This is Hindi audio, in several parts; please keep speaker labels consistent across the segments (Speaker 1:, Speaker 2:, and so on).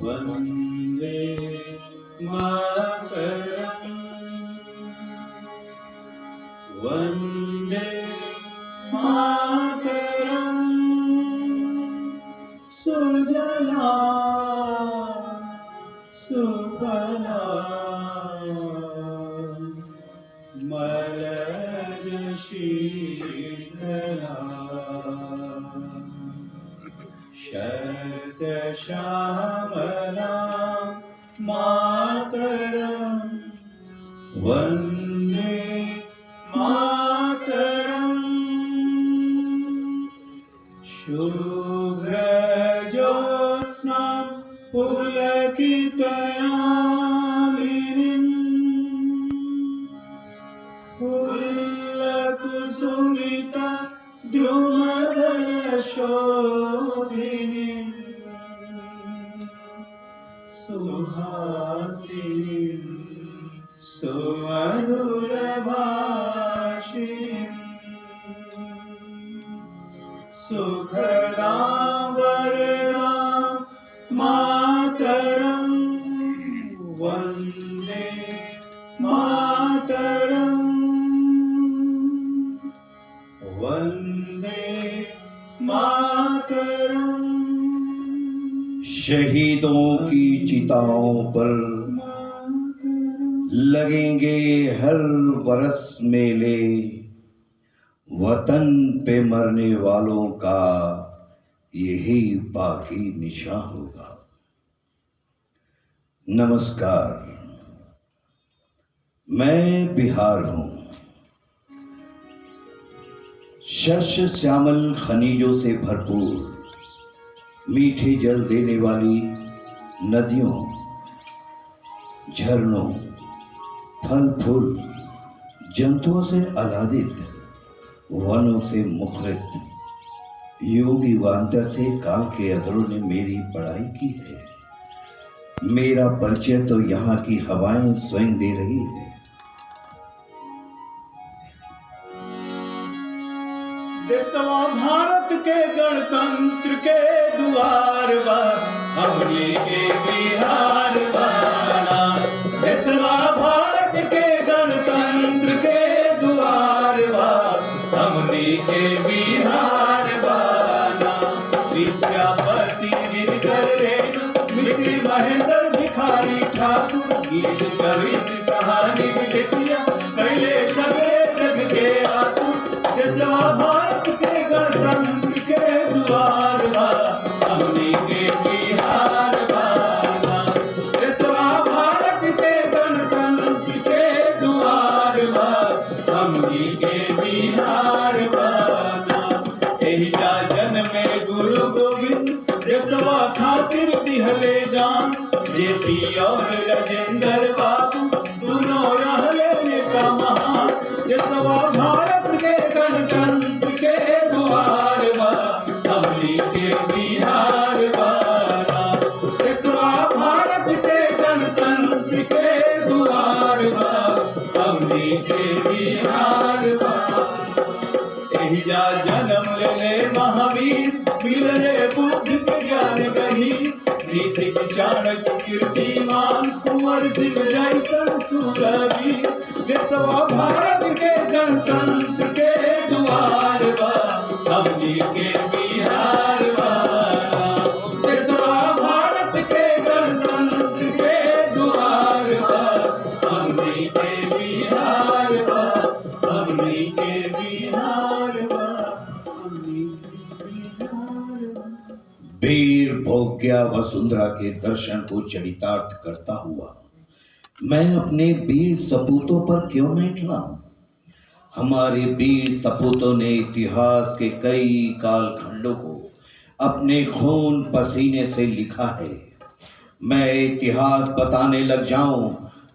Speaker 1: वन्दे मातरम् वन्दे मातरम् सुजला सुफला मलयज शीतला शस्य श्यामला मातरम् वन्दे मातरम् शुभ्रज्योत्स्ना पुलकितयामिनीम् फुल्लकुसुमिता द्रुमदलशोभिनीम् सुहासिनीम् सुमधुरभाषिणीम् सुखदां वरदां मातरं वन्दे मातरं वन्दे मातरं।
Speaker 2: शहीदों की चिताओं पर लगेंगे हर बरस मेले, वतन पे मरने वालों का यही बाकी निशान होगा। नमस्कार, मैं बिहार हूं। शस्य श्यामल खनिजों से भरपूर, मीठे जल देने वाली नदियों, झरनों, फल फूल, जंतुओं से आह्लादित, वनों से मुखरित, योगी वांतर से काल के अधरों ने मेरी पढ़ाई की है। मेरा परिचय तो यहाँ की हवाएं स्वयं दे रही है।
Speaker 1: देशवा भारत के गणतंत्र के द्वार बा, हमनी के बिहार बाना। देशवा भारत के गणतंत्र के द्वार बा, हमनी के बिहार बाना। विद्यापति दिनकर रेणु मिश्र महेंद्र भिखारी ठाकुर, गीत कवित कहानी विदेशिया पहले सबे जग के आतुर। देशवा भारत के गणतंत्र के द्वार बा, हमनी के बिहार बाना। देशवा भारत के गणतंत्र के द्वार बा, हमनी के बिहार बाना। एहिजा जन्मे गुरु गोविंद, देशवा खातिर दिहले जान। जेपी और राजेंद्र बाबू दोनों रहले नेता महान। देशवा भारत के गणतंत्र के द्वार बा, हमनी के बिहार बाना। देशवा भारत के गणतंत्र के द्वार बा, हमनी के बिहार बाना। एहिजा जन्म लेले महावीर, मिलले बुद्धि के ज्ञान गहीर। नीति चाणक्य कीर्तिमान, कुंवर सिंह जैसन सूरवीर। देशवा भारत के गणतंत्र के द्वार बा, हमनी के बिहार बाना। देशवा भारत के गणतंत्र के द्वार बा, हमनी के बिहार बा, हमनी के बिहार बा, हमनी के बिहार बा।
Speaker 2: वीर भोग्या वसुंधरा के दर्शन को चरितार्थ करता हुआ मैं अपने वीर सपूतों पर क्यों नहीं ठहराऊं? हमारे वीर सपूतों ने इतिहास के कई कालखंडों को अपने खून पसीने से लिखा है। मैं इतिहास बताने लग जाऊं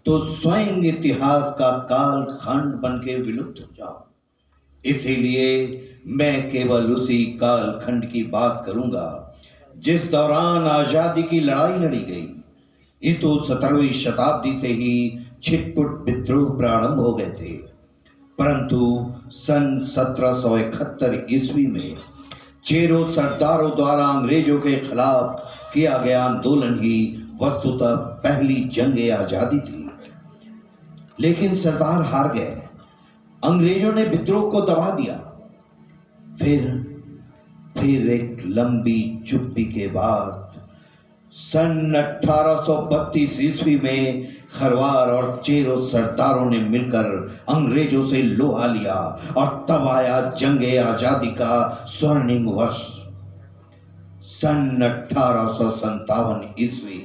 Speaker 2: तो स्वयं इतिहास का कालखंड बन के विलुप्त हो जाऊं। इसीलिए मैं केवल उसी कालखंड की बात करूंगा जिस दौरान आजादी की लड़ाई लड़ी गई। ये तो 17वीं शताब्दी से ही छिटपुट विद्रोह प्रारंभ हो गए थे, परंतु सन 1771 ईस्वी में चेरों सरदारों द्वारा अंग्रेजों के खिलाफ किया गया आंदोलन ही वस्तुतः पहली जंग आजादी थी, लेकिन सरदार हार गए। अंग्रेजों ने विद्रोह को दबा दिया। फिर एक लंबी चुप्पी के बाद सन 1832 ईस्वी में खरवार और चेरो सरदारों ने मिलकर अंग्रेजों से लोहा लिया और तब आया जंग आजादी का स्वर्णिम वर्ष। सन 1857 ईस्वी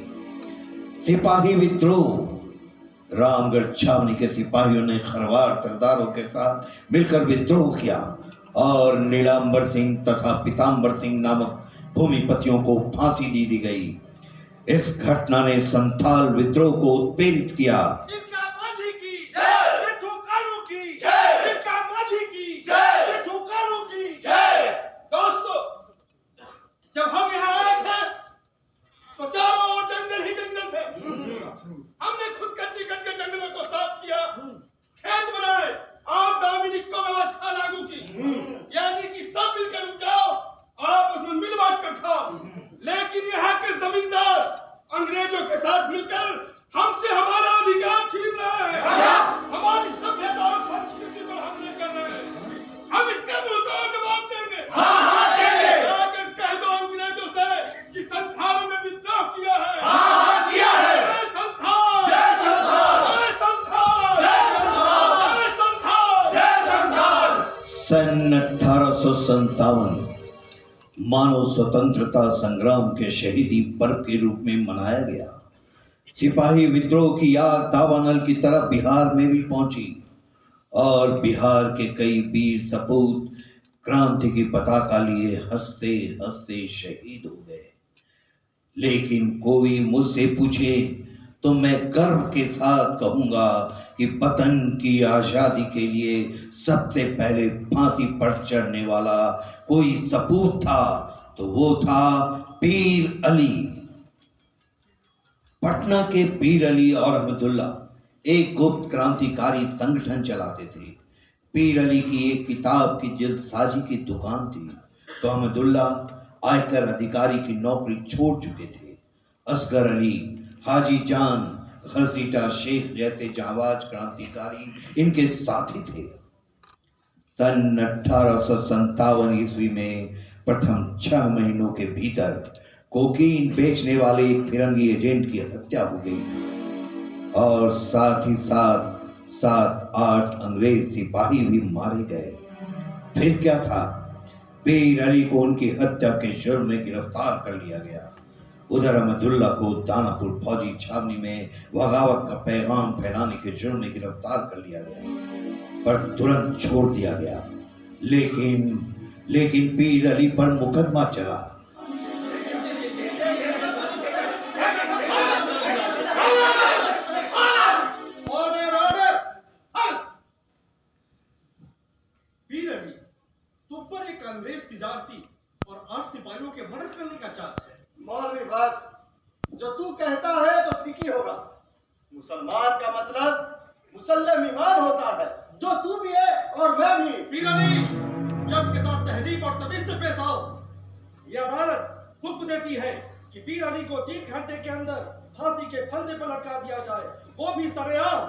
Speaker 2: सिपाही विद्रोह। रामगढ़ छावनी के सिपाहियों ने खरवार सरदारों के साथ मिलकर विद्रोह किया और नीलांबर सिंह तथा पीतांबर सिंह नामक भूमिपतियों को फांसी दी गई। इस घटना ने संथाल विद्रोह को उत्प्रेरित किया।
Speaker 3: इनका माझी की जय, सिद्धू कानू की जय, इनका माझी की जय, सिद्धू कानू की जय। दोस्तों, जब हम यहाँ आए थे तो चारों ओर जंगल ही जंगल थे। हमने खुद कच्ची करके जंगलों को साफ किया, खेत बनाए और दामिनी को व्यवस्था लागू की, यानी कि सब मिलकर रुक जाओ और आपस में मिल बांट कर खाओ। लेकिन यहाँ के जमींदार अंग्रेजों के साथ मिलकर हमसे हमारा अधिकार छीन रहे हैं, हमारी सभ्यता और संस्कृति पर हमले कर रहे हैं। हम इसका मुंहतोड़ जवाब देंगे। जाकर कह दो अंग्रेजों से कि संथालों ने विद्रोह किया है। किया है। जय संथाल, जय संथाल, जय संथाल, जय संथाल, जय संथाल, जय संथाल।
Speaker 2: सन 1857 मानव स्वतंत्रता संग्राम के शहीदी पर्व के रूप में मनाया गया। सिपाही विद्रोह की याद दावानल की तरह बिहार में भी पहुंची और बिहार के कई वीर सपूत क्रांति की पताका लिए हंसते हंसते शहीद हो गए। लेकिन कोई मुझसे पूछे तो मैं गर्व के साथ कहूंगा कि वतन की आजादी के लिए सबसे पहले फांसी पर चढ़ने वाला कोई सपूत था तो वो था पीर अली। पटना के पीर अली और अहमदुल्ला एक गुप्त क्रांतिकारी संगठन चलाते थे। पीर अली की एक किताब की जल्दसाजी की दुकान थी तो अहमदुल्ला आयकर अधिकारी की नौकरी छोड़ चुके थे। असगर अली, हाजी जान, घसीटा शेख जैसे जांबाज क्रांतिकारी इनके साथी थे। सन 1857 ईस्वी में प्रथम 6 महीनों के भीतर कोकीन बेचने वाले एक फिरंगी एजेंट की हत्या हो गई और साथ ही साथ 7-8 अंग्रेज सिपाही भी मारे गए। फिर क्या था, पीर अली को उनकी हत्या के जुर्म में गिरफ्तार कर लिया गया। उधर अहमदुल्ला को दानापुर फौजी छावनी में बगावत का पैगाम फैलाने के जुर्म में गिरफ्तार कर लिया गया पर तुरंत छोड़ दिया गया। लेकिन पीर अली पर मुकदमा चला।
Speaker 3: पीर अली, तुम पर एक अंग्रेज तिजारती और 8 सिपाहियों के मर्डर करने का चार्ज है।
Speaker 4: मौलवी बख्श, जो तू कहता है तो ठीक ही होगा। मुसलमान का मतलब मुसल्लम ईमान होता है, जो तू भी है और मैं भी।
Speaker 3: पीर अली, जज के साथ तहजीब और तमीज से पेश आओ। यह अदालत हुक्म देती है कि पीर अली को 3 घंटे के अंदर फांसी के फंदे पर लटका दिया जाए, वो भी सरेआम।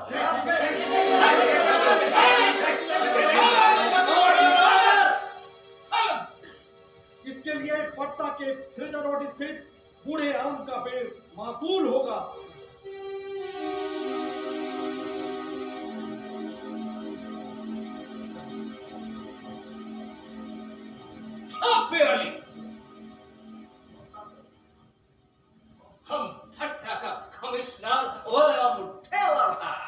Speaker 3: इसके लिए पटना के फ्रेजर रोड स्थित बूढ़े आम का पेड़ माकूल होगा।
Speaker 5: पीर अली, हम भट्टा का कमिश्नर विलियम टेलर है।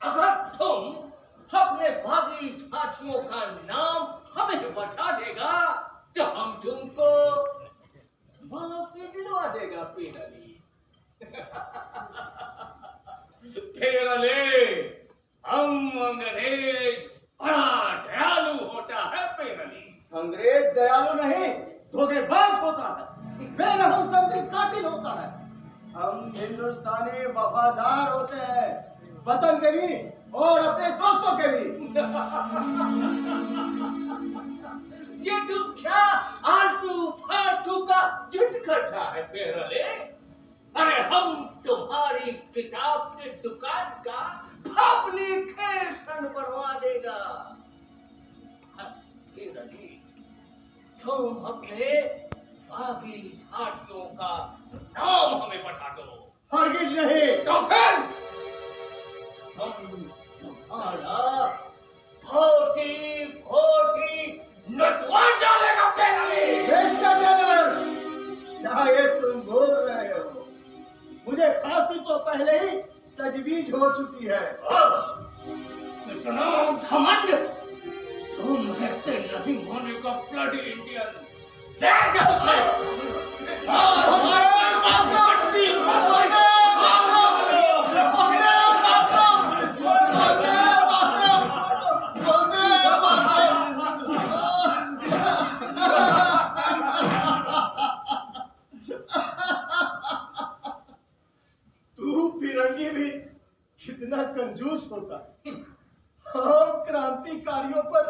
Speaker 5: अगर तुम अपने बागी साथियों का नाम हमें बता देगा तो हम तुमको माफी दिलवा देगा पीर अली। पीर अली, हम अंग्रेज बड़ा दयालु होता है पीर अली।
Speaker 4: अंग्रेज दयालु नहीं, धोखेबाज होता है, बेरहम समझिल कातिल होता है। हम हिंदुस्तानी वफादार होते हैं, वतन के भी और अपने दोस्तों के भी।
Speaker 5: ये तुम क्या आलतू फालतू का जिद करता है पीर अली? अरे बस हीर अली, तुम अपने बागी साथियों का नाम हमें बता दो।
Speaker 4: हरगिज नहीं।
Speaker 5: तो फिर हम तुम्हारा खोटी खोटी नटवा डालेगा पेनाली।
Speaker 4: मिस्टर टेलर, शायद तुम बोल रहे हो, मुझे फांसी तो पहले ही तजवीज हो चुकी है।
Speaker 5: इतना घमंड तुम ऐसे नहीं होने का ब्लडी इंडियन। ले जाओ
Speaker 4: तू फिरंगी भी कितना कंजूस होता है। हम क्रांतिकारियों पर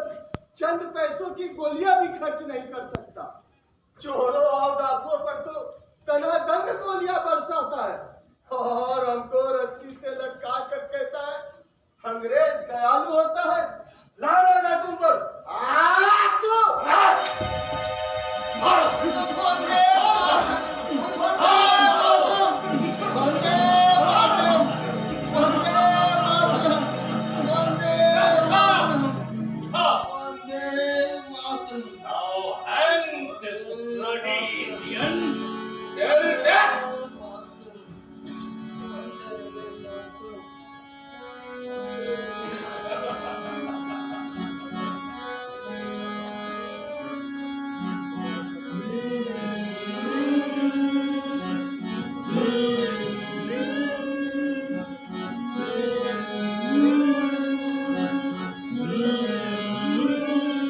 Speaker 4: चंद पैसों की गोलियां भी खर्च नहीं कर सकता। चोरों और डाकुओं पर तो तनादंड गोलियां बरसाता है और हमको रस्सी से लटका कर कहता है अंग्रेज दयालु होता है। लानत है तुम पर।
Speaker 5: Now hang this bloody Indian till death.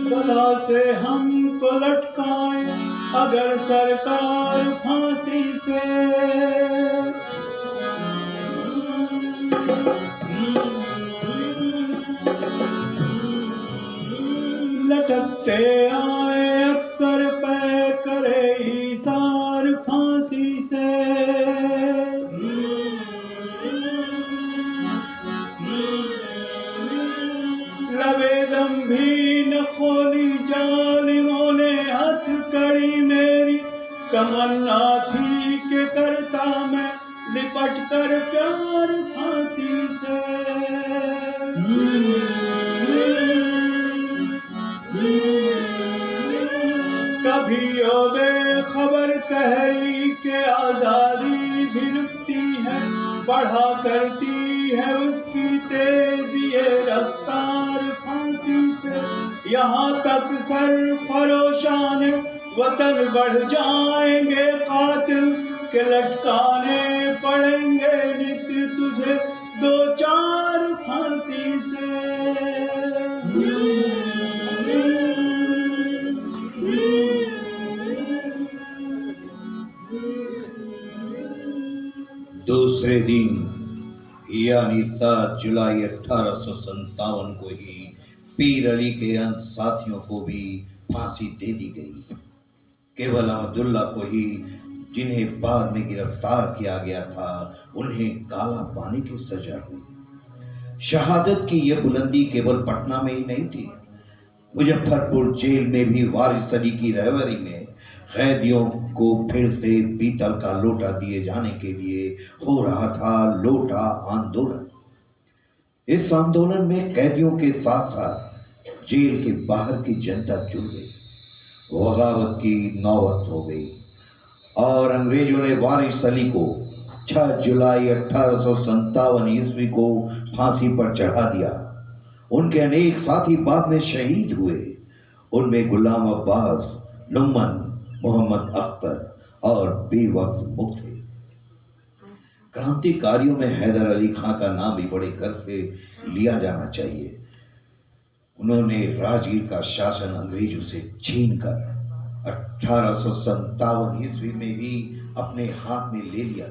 Speaker 1: गला से हमको लटकाए अगर सरकार फांसी से, लटकते आए अक्सर पे करे इशार फांसी से। लबेदम भी न खोली जालिमों ने हथकड़ी मेरी, तमन्ना थी कि करता मैं लिपट कर प्यार फांसी से। कभी ओ बेखबर तहरीक आजादी भी रुकती है, बढ़ा करती है उसकी तेजी रफ्तार फांसी से। यहाँ तक सरफरोशान वतन बढ़ जाएंगे कातिल के लटकाने पड़ेंगे नित्य तुझे दो चार फांसी से।
Speaker 2: दूसरे दिन यानी 7 जुलाई 1857 को ही पीर अली के अंत साथियों को भी फांसी दे दी गई। केवल अहमदुल्ला को ही, जिन्हें बाद में गिरफ्तार किया गया था, उन्हें काला पानी की सजा हुई। शहादत की यह बुलंदी केवल पटना में ही नहीं थी, मुजफ्फरपुर जेल में भी वारिस अली की रहबरी में कैदियों को फिर से पीतल का लोटा दिए जाने के लिए हो रहा था लोटा आंदोलन। इस आंदोलन में कैदियों के साथ साथ जेल के बाहर की जनता जुड़ गई। बगावत की नौबत हो गई और अंग्रेजों ने वारिस अली को 6 जुलाई 1857 ईस्वी को फांसी पर चढ़ा दिया। उनके अनेक साथी बाद में शहीद हुए। उनमें गुलाम अब्बास, लुम्मन, मोहम्मद अख्तर और बीरबख्श मुक्त थे। क्रांतिकारियों में हैदर अली खां का नाम भी बड़े गर्व से लिया जाना चाहिए। उन्होंने राजगीर का शासन अंग्रेजों से छीनकर 1857 ईस्वी में ही अपने हाथ में ले लिया,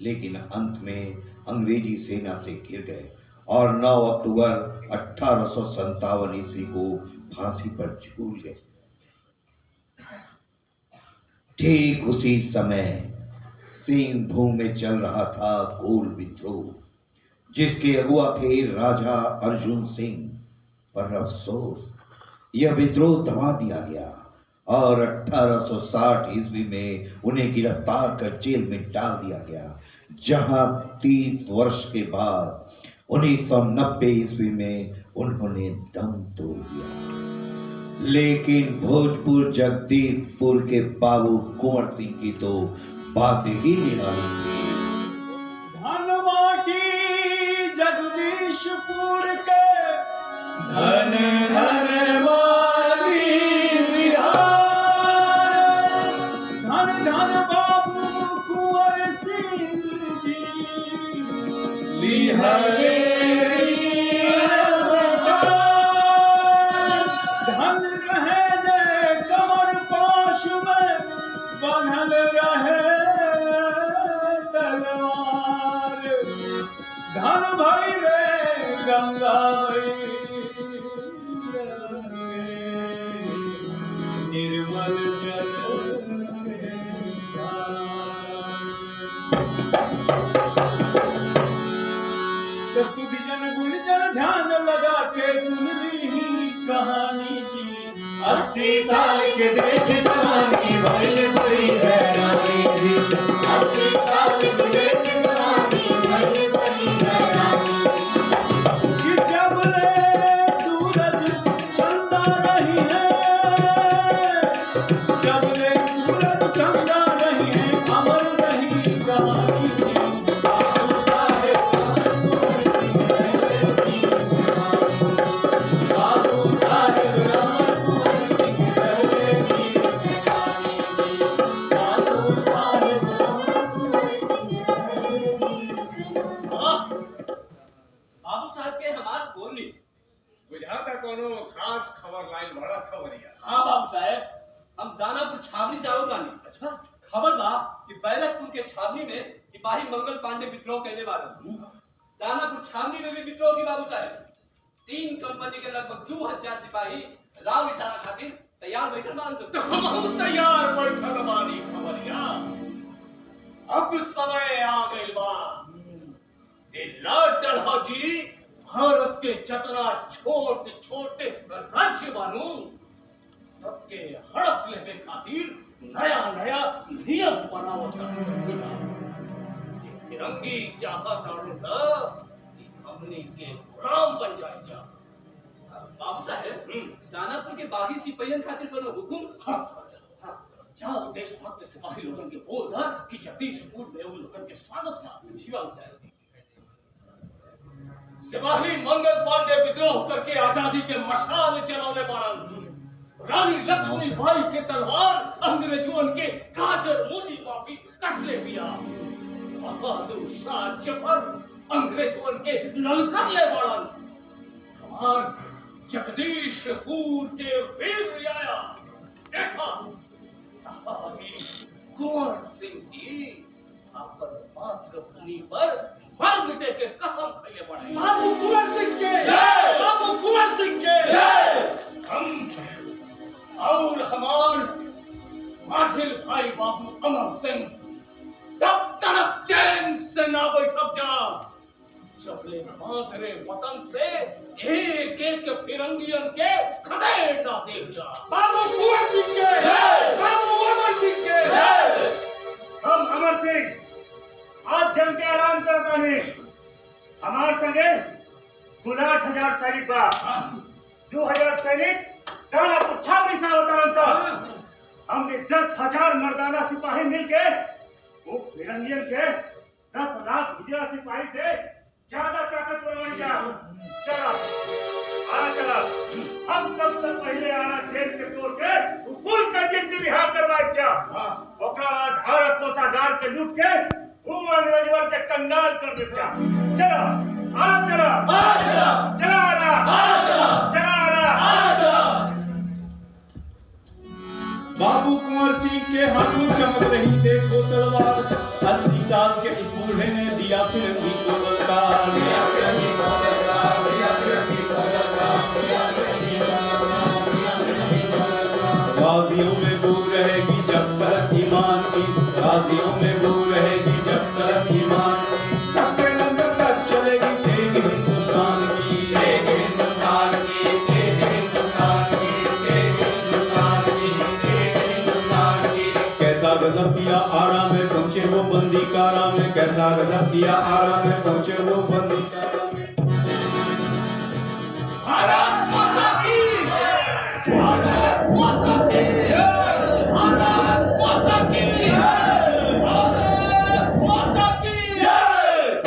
Speaker 2: लेकिन अंत में अंग्रेजी सेना से घिर गए और 9 अक्टूबर 1857 ईस्वी को फांसी पर झूल गए। ठीक उसी समय सिंहभूम में चल रहा था कोल विद्रोह, जिसके अगुआ थे राजा अर्जुन सिंह। पर अफसोस यह विद्रोह दबा दिया गया और 1860 ईस्वी में उन्हें गिरफ्तार कर जेल में डाल दिया गया, जहां 30 वर्ष के बाद 1990 ईस्वी में उन्होंने दम तोड़ दिया। लेकिन भोजपुर जगदीशपुर के बाबू कुंवर सिंह की तो बात ही निराली थी।
Speaker 1: धनवाटी जगदीशपुर के धन धन वाली बिहार, धन धन बाबू कुंवर सिंह जी लिहरे धन रहे जय कमर पाश में बंधल रहे तलवार, धन भाई रे गंगा निर्मल जल सुधिजन गुणजन ध्यान लगा के सुन ली कहानी जी। 80 साल के देख जवानी भइल बड़ी हैरानी जी। 80 साल के देख जवानी भइल बड़ी हैरानी कि जब ले सूरज चंदा नहीं है, जब ले सूरज चंदा नहीं है, अमर नहीं कहानी जी।
Speaker 3: खास खबर लाइन बड़ा खबरिया।
Speaker 5: हाँ बाबू साहब, हम दानापुर छावनी से आओ गानी। अच्छा, खबर बा कि बैरकपुर के छावनी में सिपाही मंगल पांडे विद्रोह कहने वाले। दानापुर छावनी में भी विद्रोह की बाबू साहब 3 कंपनी के लगभग 2000 सिपाही राव इशारा खातिर तैयार बैठल मान
Speaker 3: तो हम तैयार बैठल बानी खबरिया। अब समय आ गई बा लाल डलहा जी भारत के जतना छोटे छोटे राज्य बानू सबके हड़प लेने खातिर नया नया नियम बनावत तिरंगी चाहत हमने के गुलाम बन जाए जा।
Speaker 5: बाबू साहब, दानापुर के बागी सिपाहियन खातिर कोनो हुकुम?
Speaker 3: हाँ, जाओ देशभक्त सिपाही लोगन के बोल दा कि जगदीशपुर में उन लोगन के स्वागत का।
Speaker 5: जी बाबू साहब।
Speaker 3: सिपाही मंगल पांडे विद्रोह करके आजादी के मशाल जलाने बारन। रानी लक्ष्मीबाई के तलवार अंग्रेजों के गाजर मूली पापी कट ले दिया। बहादुर शाह जफर अंग्रेजों के ललकार ले बारन। हमार जगदीशपुर के वीर आया देखा कुंवर सिंह की अपन मातृभूमि पर मर मिटे के कसम खाइए पड़े।
Speaker 1: बाबू कुंवर सिंह के जय, बाबू कुंवर सिंह के जय।
Speaker 3: हम और हमार माझिल भाई बाबू अमर सिंह तब तक चैन से ना बैठब जा जबले मातरे वतन से एक एक फिरंगियन के खदेड़ ना दे जा।
Speaker 1: बाबू कुंवर सिंह के जय, बाबू अमर सिंह के जय।
Speaker 6: हम अमर सिंह आज जंग के ऐलान करता है। हमारे संगे 59,000 सैनिक बा। 2,000 सैनिक दानापुर छावनी से अवतरण था। हमने 10,000 मर्दाना सिपाही मिलके वो फिरंगियन के 10 लाख हिजरा सिपाही से ज्यादा ताकतवर बन गया। चला आना चला, हम सबसे पहले आना जेल के तोड़ के कुल का दिन रिहा करवाए जा। ओकरा बाद हर कोषागार के लूट के वो अंग्रेजवन के कंगाल कर देता। चला आना चला, चला आना, चला आना।
Speaker 1: बाबू कुंवर सिंह के हाथों चमक रही देखो तलवार। 80 साल के इस बूढ़े ने दिया फिरंगी को ललकार। गाजियों में बू रहेगी जब तक ईमान की, गाजियों में बू रहेगी जब तक ईमान की। तब के लंगर तक चलेगी तेग हिंदुस्तान की, तेग हिंदुस्तान की, तेग हिंदुस्तान की। किया आराम में पहुंचे वो बंदी कारा में, कैसा गजब किया आराम में पहुंचे वो बंदी कारा में।
Speaker 5: भारत माता की जय, भारत माता की जय, भारत माता की जय, भारत माता की जय।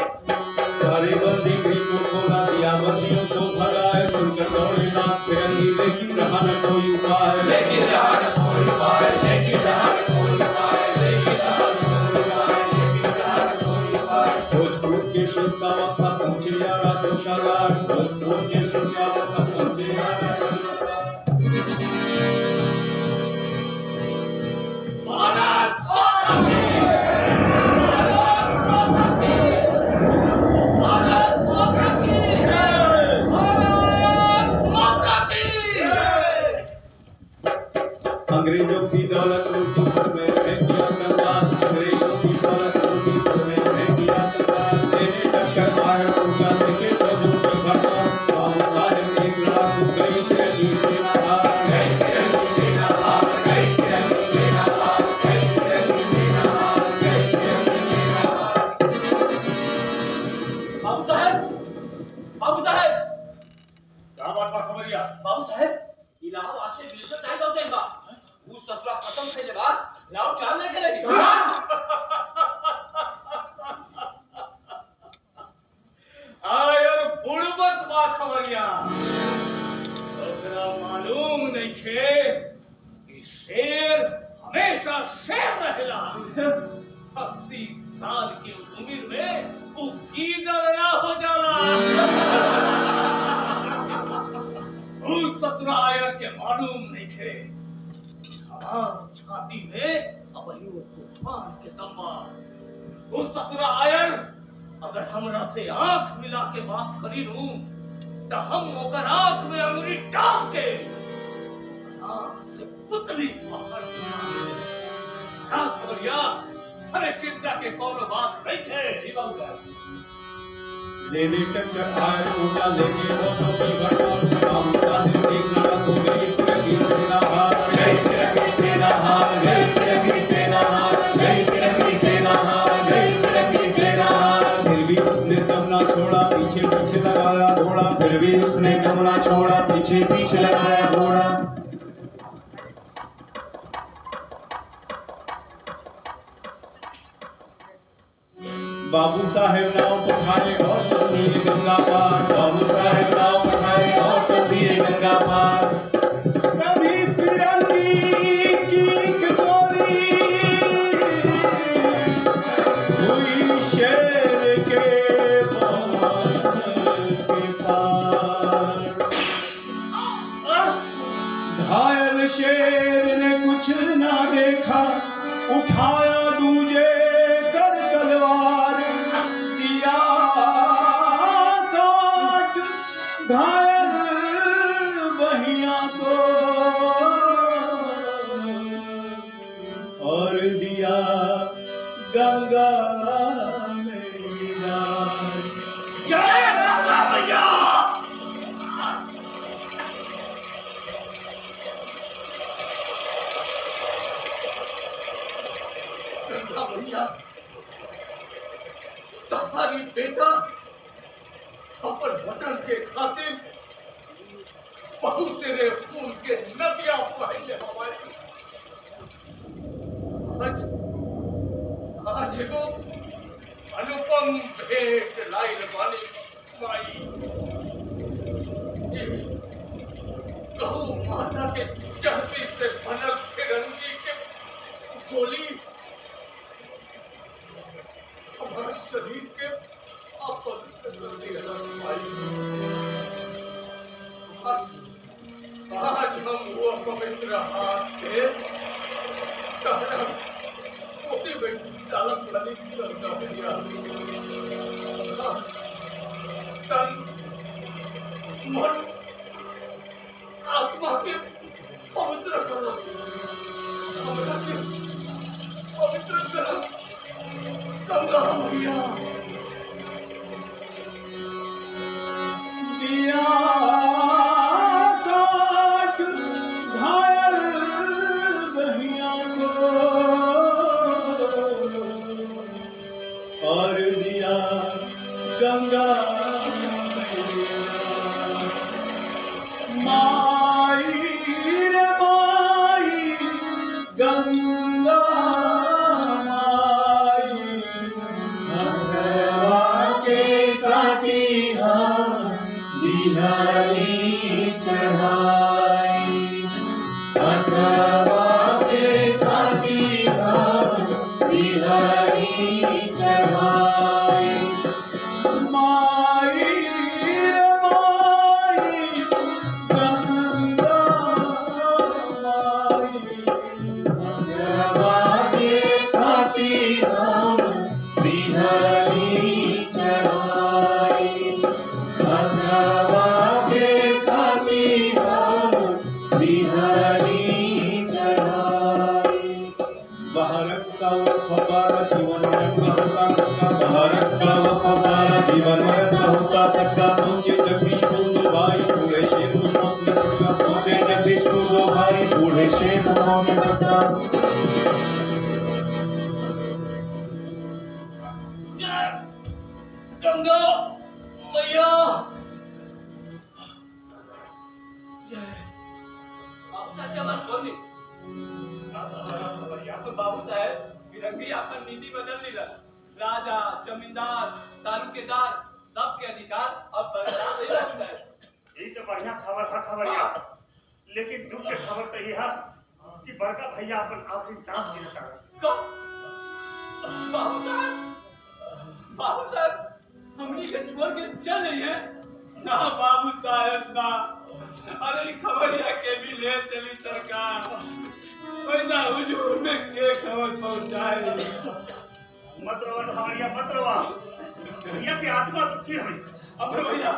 Speaker 1: सारे बंदी गृह को खोला दिया, बंदियों को भगाए, सुनकर दौड़े नाथ फिरंगी, लेकिन रहा न कोई उपाय,
Speaker 5: लेकिन रहा न कोई उपाय, लेकिन रहा न कोई उपाय, लेकिन रहा न कोई उपाय, लेकिन रहा न कोई उपाय।
Speaker 1: भोजपुर के शेरशाह था पहुंचे यारा कोषागार, भोजपुर के शेरशाह था पहुंचे यारा कोषागार।
Speaker 5: भारत माता की भारत माता की भारत माता की जय, भारत माता की जय।
Speaker 1: अंग्रेजों की दौलत लूटी पर में रह गया कंगाल, अंग्रेजों की दौलत लूटी पर में रह गया कंगाल। देने टक्कर आया ऊंचा लेके फौजों की भरमार, बाबू साहेब एक लड़ाकू गई तिरंगी सेना हार,
Speaker 5: गई तिरंगी सेना हार, गई तिरंगी सेना हार, गई तिरंगी सेना हार, गई तिरंगी सेना हार। बाबू साहब, बाबू साहब,
Speaker 6: क्या बात बा खबरिया?
Speaker 5: बाबू साहब, इलाहाबाद से बिल्कुल टाइम हो गया बा। वो ससुरा खत्म होने के बाद लाओ चाल लेके लगी।
Speaker 6: आयर बुड़बक बा खबरिया। ओकरा मालूम नइखे कि शेर हमेशा शेर रहेला। 80 साल की उम्र में वो गीदड़ ना हो जाला। उस ससुरा आयर के मालूम नइखे हमार छाती में अबहियो तूफान के दम्बा। उस ससुरा आयर अगर हमरा से आंख मिला के बात करी लूं तो हम ओकर आंख में अंगुली डाल के आंख से पुतली बाहर ना खबरिया। अरे चिंता के कोनो बात नहीं थे। जी बाबू साहब,
Speaker 1: देने टक्कर आया ऊंचा लेके दोनों की भरमार, बाबू साहेब एक लड़ाकू गई तिरंगी सेना हार,
Speaker 5: गई तिरंगी सेना हार, गई तिरंगी सेना हार, गई तिरंगी सेना हार, गई तिरंगी सेना हार।
Speaker 1: फिर भी उसने दम ना छोड़ा, पीछे पीछे लगाया घोड़ा,
Speaker 5: फिर भी उसने दम ना छोड़ा, पीछे पीछे लगाया घोड़ा।
Speaker 1: बाबू साहेब नाव पठाए और चल दिए गंगा पार,
Speaker 5: बाबू साहेब नाव पठाए और चल दिए गंगा पार।
Speaker 1: कभी फिरंगी की गोली हुई शेर के बाल के पार, घायल शेर ने कुछ ना देखा, उठाया दूजे कर तलवार, दिया काट घायल बहिया को और दिया गंगा में डाल।
Speaker 6: जय गंगा मैया। गंगा मैया, तुम्हारी बेटा अपन वतन के खातिर बहुत तेरे खून के नदियां बहने हमारी। आज एगो अनुपम भेंट लाइल वाली माई। ये गौ माता के चढ़ती से बनल फिरंगी के गोली हमारे शरीर के अपवित्र कर दिया माई। आज हम वो पवित्र हाथ के कहना मोती में डालक वाली गंगा मैया तन मन आत्मा के पवित्र करो, हमरा के पवित्र करो गंगा मैया।
Speaker 1: दिया काट घायल बहिया को बागे काटी हम बिहरी चढ़ाई, बागे काटी हम बिहरी चढ़ाई। भारत का वो फव्वारा जीवन में बहता तक्का, भारत का वो फव्वारा जीवन में बहता तक्का। पहुंचे जगदीशपुर दो भाई बूढ़े शेख मौत में पड़ता, पहुंचे जगदीशपुर दो भाई बूढ़े शेख मौत में पड़ता।
Speaker 5: जय गंगा मैया, जय बाबू साहब क्या बात बोलनी? बाबू साहेब फिरंगी अपन नीति बदल लीला, राजा जमींदार तालुकेदार सबके अधिकार अब बरकरार नहीं रहता है।
Speaker 6: ये तो बढ़िया खबर है खबरिया, लेकिन दुख की खबर तो यह है कि बड़का भैया अपन आखिरी सांस गिरता है।
Speaker 5: कब? बाबू साहब हमनी के छोड़ के चल रही है ना बाबू साहब ना। अरे खबरिया के भी ले चली सरकार, वैसा हुजूर में के खबर पहुंचाए।
Speaker 6: मत रोवा खबरिया मत रोवा, भैया की आत्मा दुखी हुई।
Speaker 5: अब भैया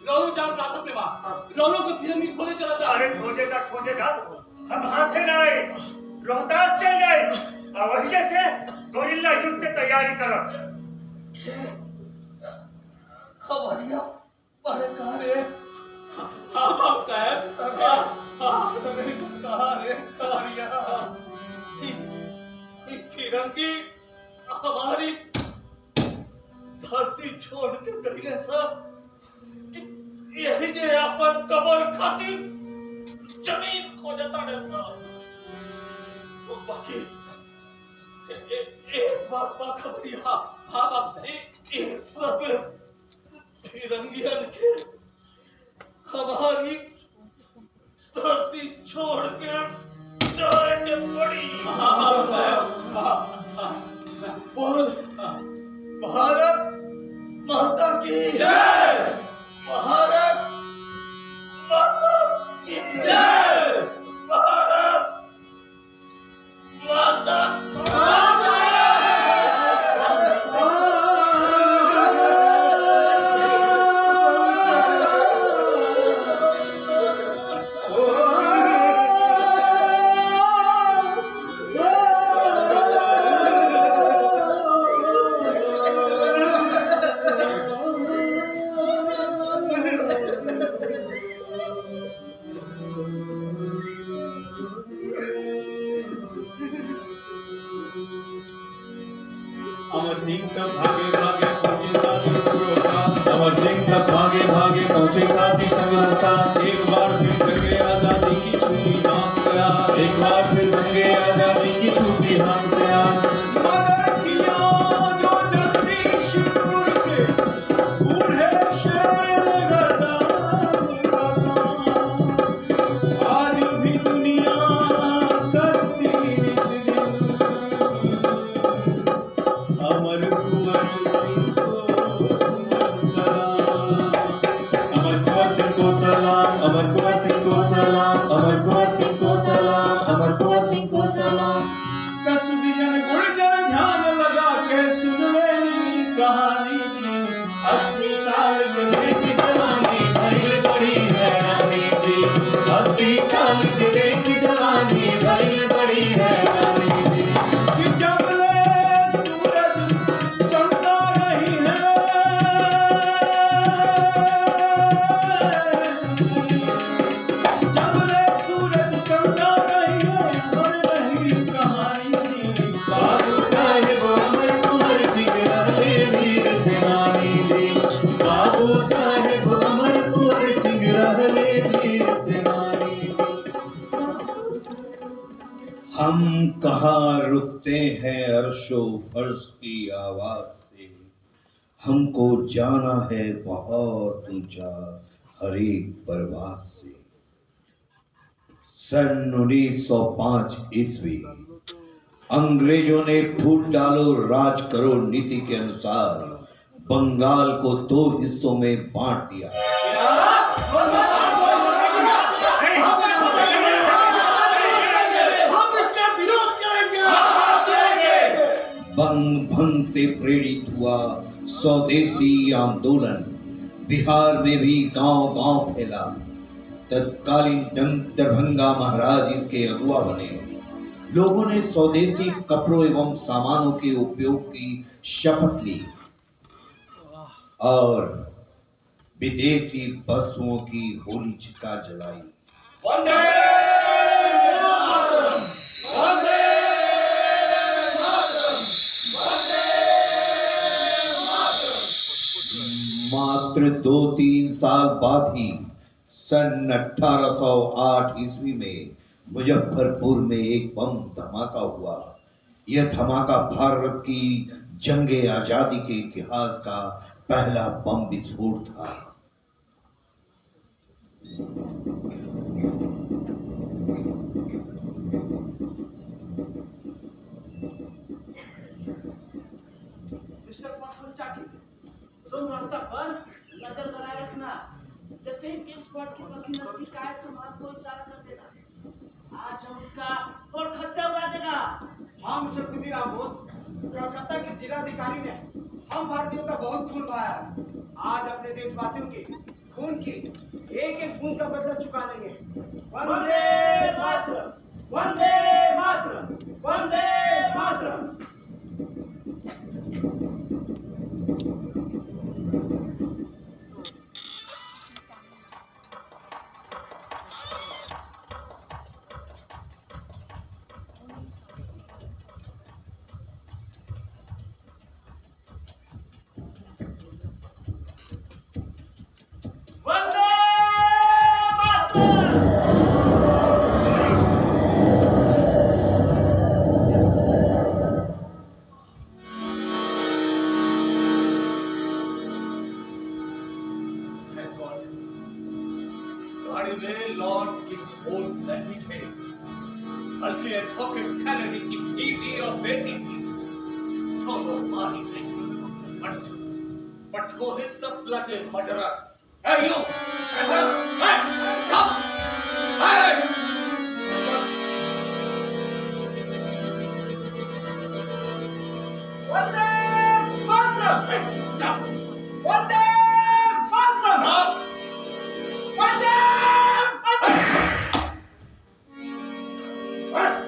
Speaker 5: रोलो जाओ साथ में बात, रोलो को फिल्म खोले चला था।
Speaker 6: अरे खोजेगा हम हाथे ना आए, रोहतास चल गए और वही जैसे गोरिल्ला युद्ध की तैयारी करो।
Speaker 5: खबरिया बड़े कहा रे? हाँ बाबू साहब कहा रे खबरिया? फिरंगी हमारी धरती छोड़ के गई सब, यही जे अपन कबर खातिर जमीन खोजता है सब। तो बाकी एक बात बा खबरिया, हाँ बाप ये सब फिरंगियन के हमारी धरती छोड़ के जाने पड़ी। बोल भारत माता की जय, भारत माता की जय, भारत माता
Speaker 1: अमर सिंह तब भागे भागे पहुंचे साथी संग रोहतास, अमर सिंह तब भागे भागे पहुंचे साथी संग रोहतास। एक बार फिर जंगे आजादी की छूटी हाथ से आज, एक बार फिर जंगे आजादी की छूटी हाथ से आज। मगर किया जो जगदीशपुर के बूढ़े शेर ने गद्दार का काम, आज भी दुनिया करती इस दिन अमर कुंवर सिंह को सलाम, अमर कुंवर सिंह को सलाम, अमर कुंवर सिंह को सलाम, अमर कुंवर सिंह को सलाम, अमर कुंवर सिंह को सलाम। कसुदी जन गुर्जर ध्यान लगा के सुन लेनी कहानी जी, 80 साल के देख जवानी भइल बड़ी हैरानी जी, 80 साल के देख जवानी भइल बड़ी हैरानी जी। कि जब
Speaker 2: हम कहाँ रुकते हैं अर्शो फर्श की आवाज से, हमको जाना है बहुत ऊंचा हर एक परवाज से। सन 1905 ईस्वी अंग्रेजों ने फूट डालो राज करो नीति के अनुसार बंगाल को 2 हिस्सों में बांट दिया। बंग भंग से प्रेरित हुआ स्वदेशी आंदोलन बिहार में भी गांव-गांव फैला। तत्कालीन दरभंगा महाराज इसके अगुआ बने। लोगों ने स्वदेशी कपड़ों एवं सामानों के उपयोग की शपथ ली और विदेशी वस्तुओं की होली चिका जलाई। मात्र 2-3 साल बाद ही सन 1808 ईस्वी में मुजफ्फरपुर में एक बम धमाका हुआ। यह धमाका भारत की जंगे आजादी के इतिहास का पहला बम विस्फोट था।
Speaker 7: तुम रास्ता पर नजर बनाए रखना। जैसे ही किंग स्पॉट की पक्षी नजदीक आए तुम हाथ को इशारा कर देना। आज हम उसका और खर्चा उड़ा देगा।
Speaker 4: हाँ मिस्टर खुदीराम बोस, कलकत्ता के जिलाधिकारी ने हम भारतीयों का बहुत खून बहाया है। आज अपने देशवासियों के खून की एक एक बूंद का बदला चुका लेंगे। Vande Mataram, Vande Mataram, Vande Mataram.
Speaker 5: But who is the bloody murderer? Hey, you! Hey! Stop! Hey!
Speaker 4: Vande Mataram!
Speaker 5: Hey, stop!
Speaker 4: Vande Mataram!
Speaker 5: Stop!
Speaker 4: Vande Mataram!
Speaker 5: Arrest!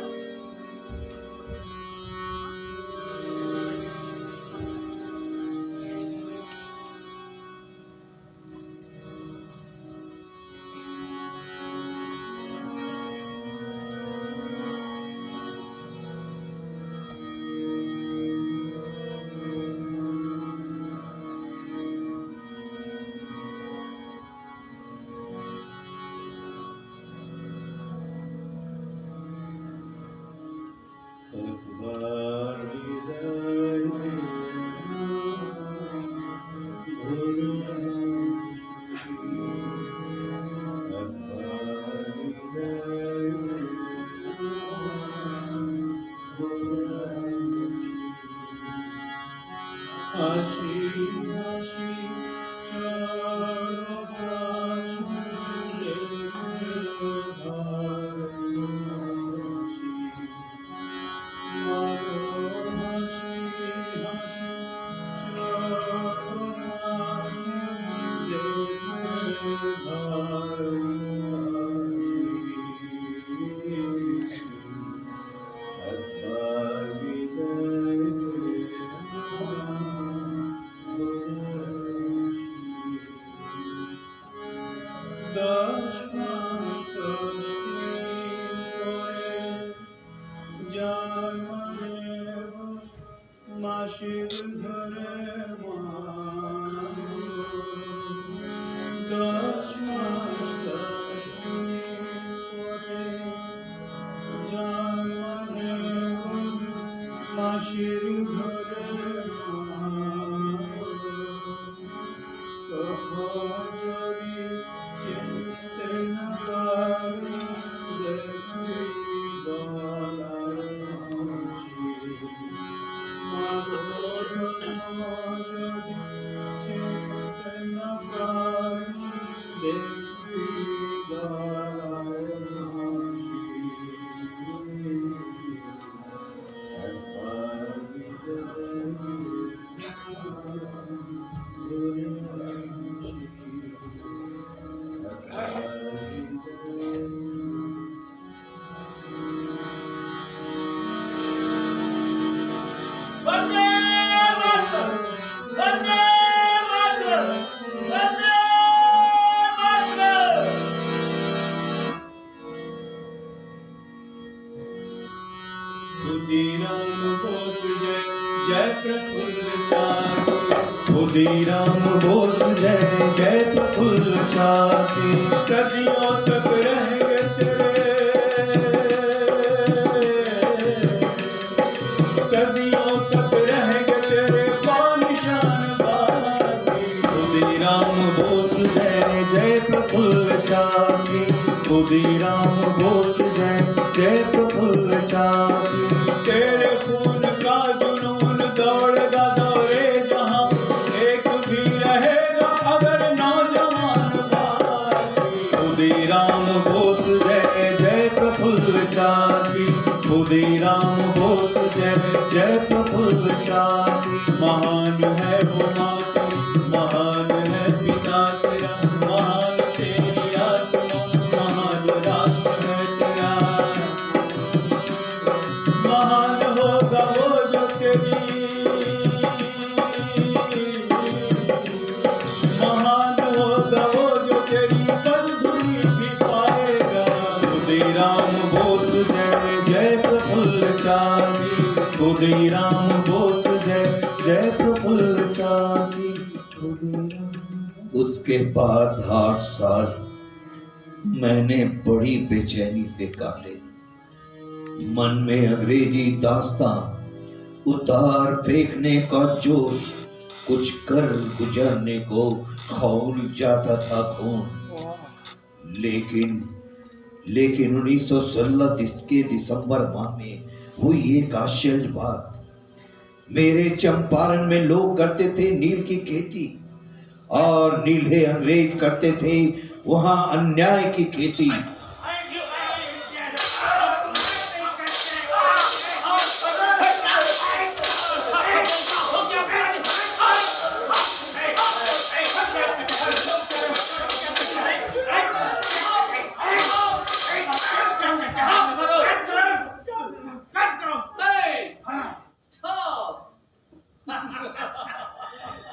Speaker 1: Khudiram Bose जय जय प्रफुल्ल चाकी, खुदीराम बोस जय जय प्रफुल्ल चाकी, सदियों तक रहेंगे तेरे, सदियों तक रहेंगे तेरे निशान बाकी, खुदीराम बोस जय जय प्रफुल्ल चाकी, खुदीराम बोस जय जय प्रफुल्ल चाकी, तेरे खून का जुनून दौड़ेगा दौड़े जहां, एक भी रहेगा अगर नौजवान बाकी, खुदीराम बोस जय जय प्रफुल्ल चाकी, खुदीराम बोस जय जय प्रफुल्ल चाकी, महान है वो माता, महान है पिता तेरा, महान तेरी आत्मा, महान राष्ट्र है तेरा, महान होगा वो जो तेरी, महान होगा वो जो तेरी पदधूलि भी पाएगा, खुदीराम बोस जय जय प्रफुल्ल चाकी, खुदीराम बोस जय जय प्रफुल्ल चाकी,
Speaker 2: उसके बाद 8 साल मैंने बड़ी बेचैनी से काटे। मन में अंग्रेजी दास्तां उतार फेंकने का जोश, कुछ कर गुजरने को खौल जाता था खून। लेकिन 1916 के दिसंबर माह में हुई एक आश्चर्य बात। मेरे चंपारण में लोग करते थे नील की खेती और नीले अंग्रेज करते थे वहां अन्याय की खेती।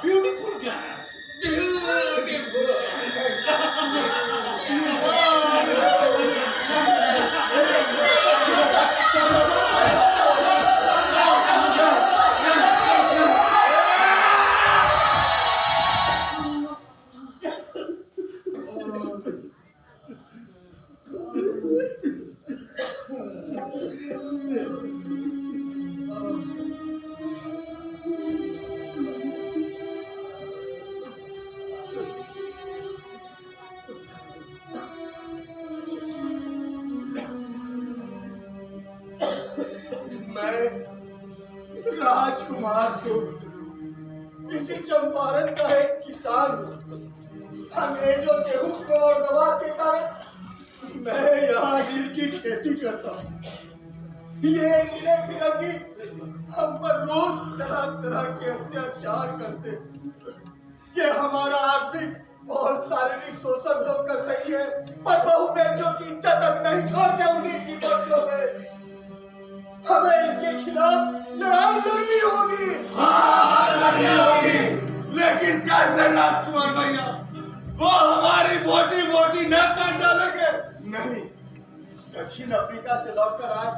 Speaker 5: Beautiful guy. Beautiful.
Speaker 4: राजकुमार सूत्र, इसी चंपारण का एक किसान हूँ। अंग्रेजों के हुक्म और दबाव के कारण मैं यहाँ नील की खेती करता हूँ। ये नीले फिरंगी हम पर रोज तरह तरह के अत्याचार करते। ये हमारा आर्थिक और शारीरिक शोषण तो करते ही है, पर बहू बेटियों की इज्जत तक नहीं छोड़ते उन्हीं की बच्चों में। हमें इनके खिलाफ लड़ाई लड़नी होगी।
Speaker 1: हाँ, लड़नी होगी, लेकिन कैसे राजकुमार भैया? वो हमारी बोटी बोटी न काट डालेंगे।
Speaker 4: नहीं, दक्षिण अफ्रीका से लौटकर आज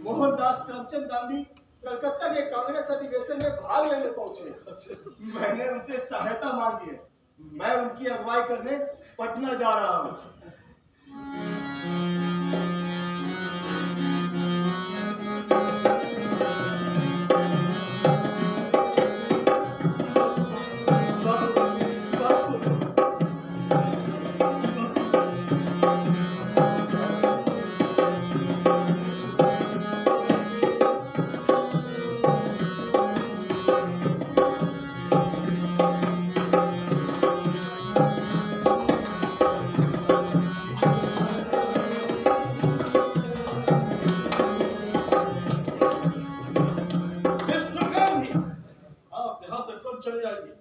Speaker 4: मोहनदास करमचंद गांधी कलकत्ता के कांग्रेस अधिवेशन में भाग लेने पहुंचे। मैंने उनसे सहायता मांगी है। मैं उनकी अगुवाई करने पटना जा रहा हूँ।
Speaker 3: चले जाएंगे।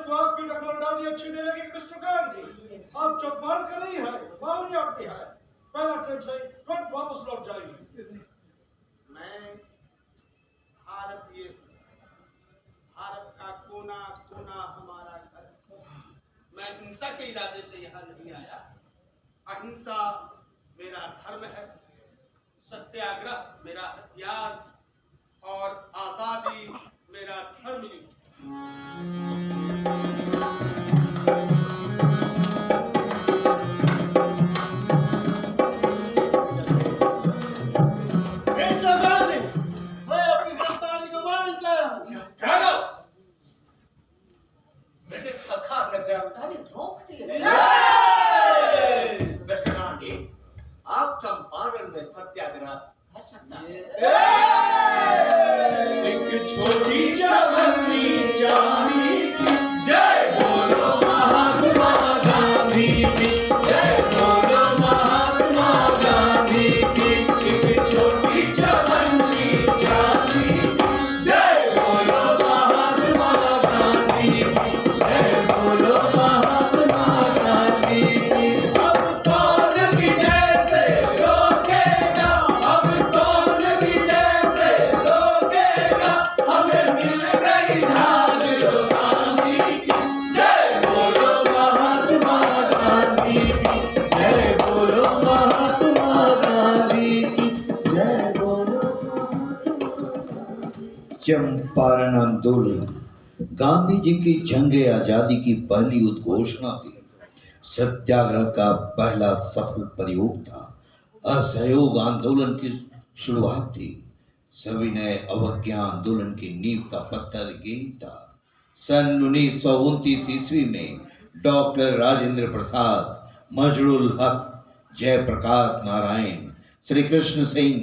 Speaker 3: को आपकी नकलंदाजी अच्छी नहीं लगी मिस्टर गांधी। आप चौपाल कर रही है, मालूम आपकी है। पहला ट्रेन से तुरंत वापस लौट जाएगी।
Speaker 4: मैं भारतीय, भारत का कोना कोना हमारा घर। मैं हिंसा के इरादे से यहाँ नहीं आया। अहिंसा मेरा धर्म है। सत्य
Speaker 3: सत्याग्रह मेरा हथियार और आजादी मेरा धर्म।
Speaker 1: मिस्टर गांधी, मैं अपनी गिरफ्तारी को वारंट लाया हूँ।
Speaker 5: ब्रिटिश सरकार ने गिरफ्तारी रोक दी है। मिस्टर गांधी, आप चंपारण में सत्याग्रह कर सकता है।
Speaker 1: एक छोटी चवन्नी चांदी की जय बोलो महात्मा गांधी की, जय बोलो महात्मा गांधी की। एक छोटी चवन्नी चांदी की जय बोलो महात्मा गांधी की, जय बोलो महात्मा गांधी की। अब कौन भी जैसे रोकेगा, अब कौन भी जैसे रोकेगा, हमें मिल गई ढाल लो गांधी की, जय बोलो महात्मा गांधी की, जय बोलो महात्मा गांधी की, जय बोलो।
Speaker 2: चंपारण आंदोलन गांधी जी की जंगे आजादी की पहली उद्घोषणा थी। सत्याग्रह का पहला सफल प्रयोग था। असहयोग आंदोलन की शुरुआत थी। सविनय अवज्ञा आंदोलन की नींव का पत्थर यही था। सन 1929 ईस्वी में डॉक्टर राजेंद्र प्रसाद, मजरुल हक, जयप्रकाश नारायण, श्री कृष्ण सिंह,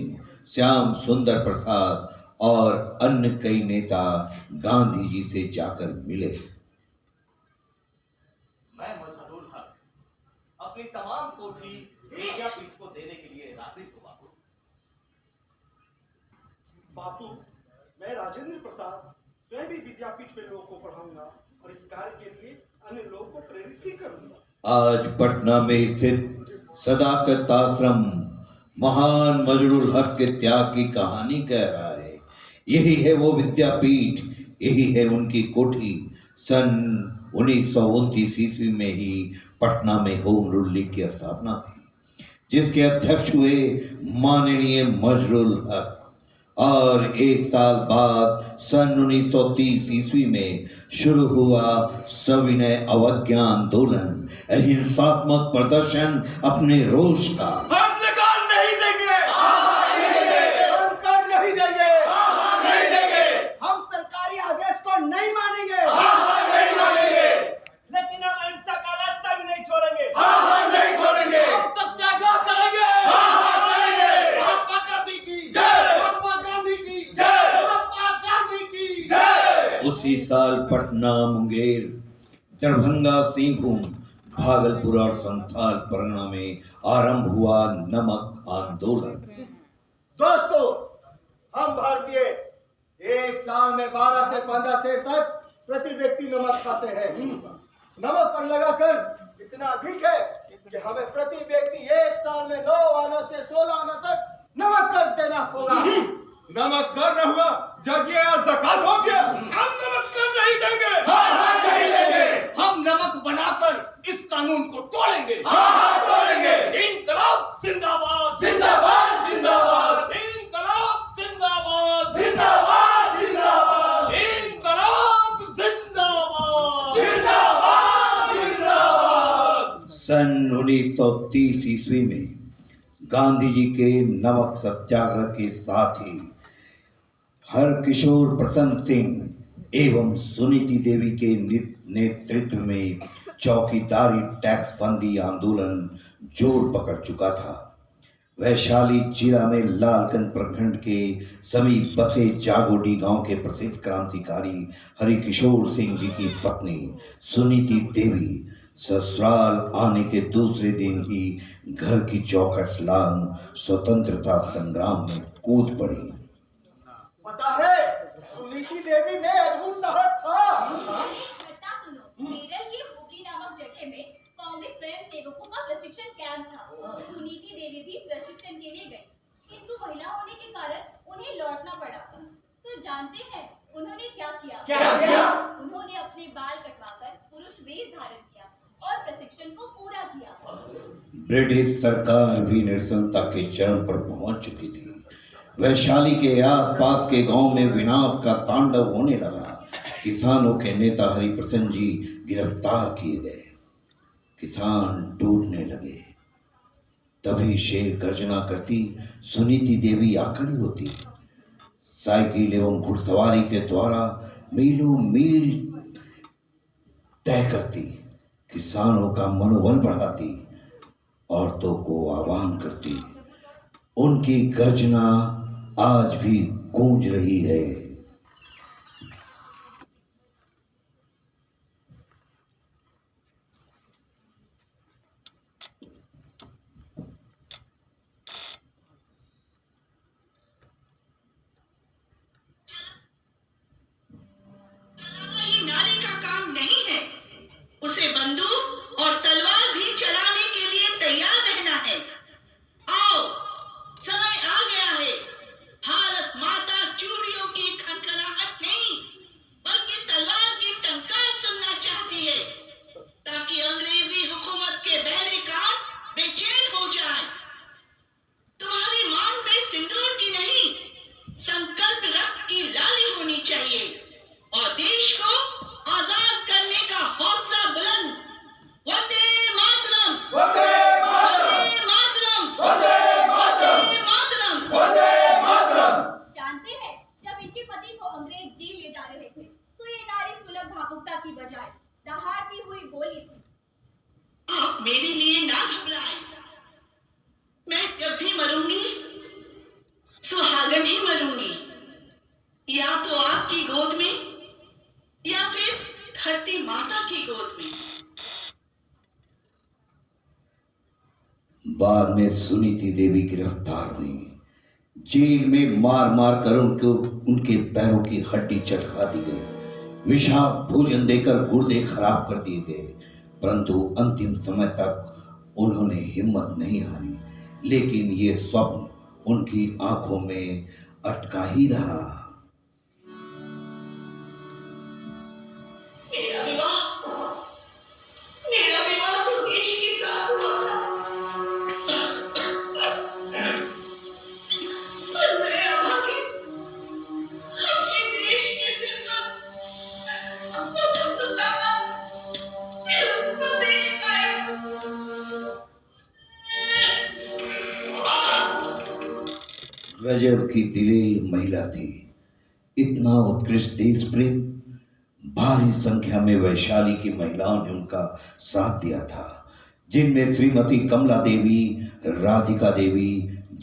Speaker 2: श्याम सुंदर प्रसाद और अन्य कई नेता गांधी जी से जाकर मिले।
Speaker 5: मैं मजहरुल हक अपनी तमाम कोठी विद्यापीठ को देने के लिए राजी हूँ बापू।
Speaker 8: बापू, मैं राजेंद्र प्रसाद स्वयं भी विद्यापीठ में लोगों को पढ़ाऊंगा और इस कार्य के लिए अन्य लोगों को प्रेरित भी करूंगा।
Speaker 2: आज पटना में स्थित सदाकत आश्रम महान मजरुल हक के त्याग की कहानी कह रहा है। यही है वो विद्यापीठ, यही है उनकी कोठी। सन 1929 ईस्वी में ही पटना में होम रूल लीग की स्थापना हुई, जिसके अध्यक्ष हुए माननीय मजरुल हक। और एक साल बाद सन 1930 ईस्वी में शुरू हुआ सविनय अवज्ञा आंदोलन, अहिंसात्मक प्रदर्शन अपने रोष का।
Speaker 1: हम लगान नहीं देंगे,
Speaker 4: हम कर नहीं देंगे,
Speaker 1: नहीं देंगे,
Speaker 4: हम सरकारी आदेश को नहीं मानेंगे,
Speaker 1: नहीं मानेंगे,
Speaker 7: लेकिन हम अहिंसा का रास्ता भी नहीं छोड़ेंगे।
Speaker 1: नहीं छोड़ेंगे,
Speaker 5: हम सत्याग्रह करेंगे।
Speaker 1: करेंगे।
Speaker 3: महात्मा गांधी की
Speaker 1: जय,
Speaker 3: महात्मा गांधी की
Speaker 1: जय,
Speaker 3: महात्मा गांधी की
Speaker 1: जय।
Speaker 2: उसी साल पटना, मुंगेर, दरभंगा, सिंहभूम, भागलपुर और संथाल परगना में आरंभ हुआ नमक आंदोलन।
Speaker 4: दोस्तों, हम भारतीय एक साल में 12 से 15 सेर तक प्रति व्यक्ति नमक खाते हैं। नमक पर लगाकर इतना अधिक है कि हमें प्रति व्यक्ति एक साल में 9 आना से 16 आना तक नमक कर देना होगा।
Speaker 3: नमक कर न हुआ, जजिए या ज़कात हो गया, हम नमक कर नहीं देंगे।
Speaker 1: नहीं देंगे,
Speaker 5: हम नमक बनाकर इस कानून को तोड़ेंगे।
Speaker 1: तोड़ेंगे।
Speaker 5: इनकलाब जिंदाबाद,
Speaker 1: जिंदाबाद, जिंदाबाद,
Speaker 5: इनकलाब जिंदाबाद,
Speaker 1: जिंदाबाद, जिंदाबाद,
Speaker 5: इनकलाब जिंदाबाद।
Speaker 1: जिंदाबाद, जिंदाबाद।
Speaker 2: सन 1930 ईस्वी में गांधी जी के नमक सत्याग्रह के साथ ही हरकिशोर प्रसन्न सिंह एवं सुनीति देवी के नेतृत्व में चौकीदारी टैक्स बंदी आंदोलन जोर पकड़ चुका था। वैशाली जिला में लालगंज प्रखंड के समीप बसे जागोडी गांव के प्रसिद्ध क्रांतिकारी हरिकिशोर सिंह जी की पत्नी सुनीति देवी ससुराल आने के दूसरे दिन ही घर की चौखट लांग स्वतंत्रता संग्राम में कूद पड़ी।
Speaker 4: पता है, सुनीति देवी में अद्भुत साहस था।
Speaker 9: घटना सुनो। केरल के हुगली नामक जगह में कांग्रेस स्वयं सेवकों का प्रशिक्षण कैंप था। सुनीति देवी भी प्रशिक्षण के लिए गई, किंतु महिला होने के कारण उन्हें लौटना पड़ा। तो जानते हैं उन्होंने क्या किया? उन्होंने अपने बाल कटवाकर पुरुष वेश धारण किया और प्रशिक्षण को पूरा किया।
Speaker 2: ब्रिटिश सरकार भी निर्धनता के चरम पर पहुंच चुकी थी। वैशाली के आसपास के गांव में विनाश का तांडव होने लगा। किसानों के नेता हरिप्रसन्न जी गिरफ्तार किए गए। किसान डूबने लगे। तभी शेर गर्जना करती सुनीति देवी आ खड़ी होती। साइकिल एवं घुड़सवारी के द्वारा मीलों मील तय करती, किसानों का मनोबल बढ़ाती, औरतों को आह्वान करती। उनकी गर्जना आज भी गूंज रही है।
Speaker 10: नारी का काम नहीं है, उसे बंदूक और तलवार भी चलाने के लिए तैयार रहना है। आओ, समय आ गया है। भारत माता चूड़ियों की खनखनाहट नहीं, बल्कि तलवार की टंकार सुनना चाहती है, ताकि अंग्रेजी हुकूमत के बहरे कान बेचैन हो जाएं। तुम्हारी मांग में सिंदूर की नहीं, संकल्प रक्त की लाली होनी चाहिए और देश को आजाद करने का हौसला बुलंद। वंदे मातरम, वंदे मातरम, वंदे मातरम, वंदे मातरम।
Speaker 9: जानते हैं, जब इनके पति को अंग्रेज जेल ले जा रहे थे तो ये नारी सुलभ भावुकता की बजाय दहाड़ती हुई बोली थी,
Speaker 10: आप मेरे लिए ना घबराएं। मैं जब भी मरूंगी सुहागन ही मरूंगी, या तो आपकी गोद में या फिर धरती माता की गोद में।
Speaker 2: बाद में सुनीति देवी गिरफ्तार हुई। जेल में मार मार कर उनके पैरों की हड्डी चरखा दी गई। विषाक्त भोजन देकर गुर्दे खराब कर दिए गए, परंतु अंतिम समय तक उन्होंने हिम्मत नहीं हारी। लेकिन ये स्वप्न उनकी आंखों में अटका ही रहा।
Speaker 10: मेरा विवाह तो देश के साथ हुआ था, पर मैं अभागी अपने देश के सिर पर स्वतंत्रता का तिलक को देख पाई।
Speaker 2: गजब की दिलेर महिला थी। इतना उत्कृष्ट देश प्रेम। भारी संख्या में वैशाली की महिलाओं ने उनका साथ दिया था, जिनमें श्रीमती कमला देवी, राधिका देवी,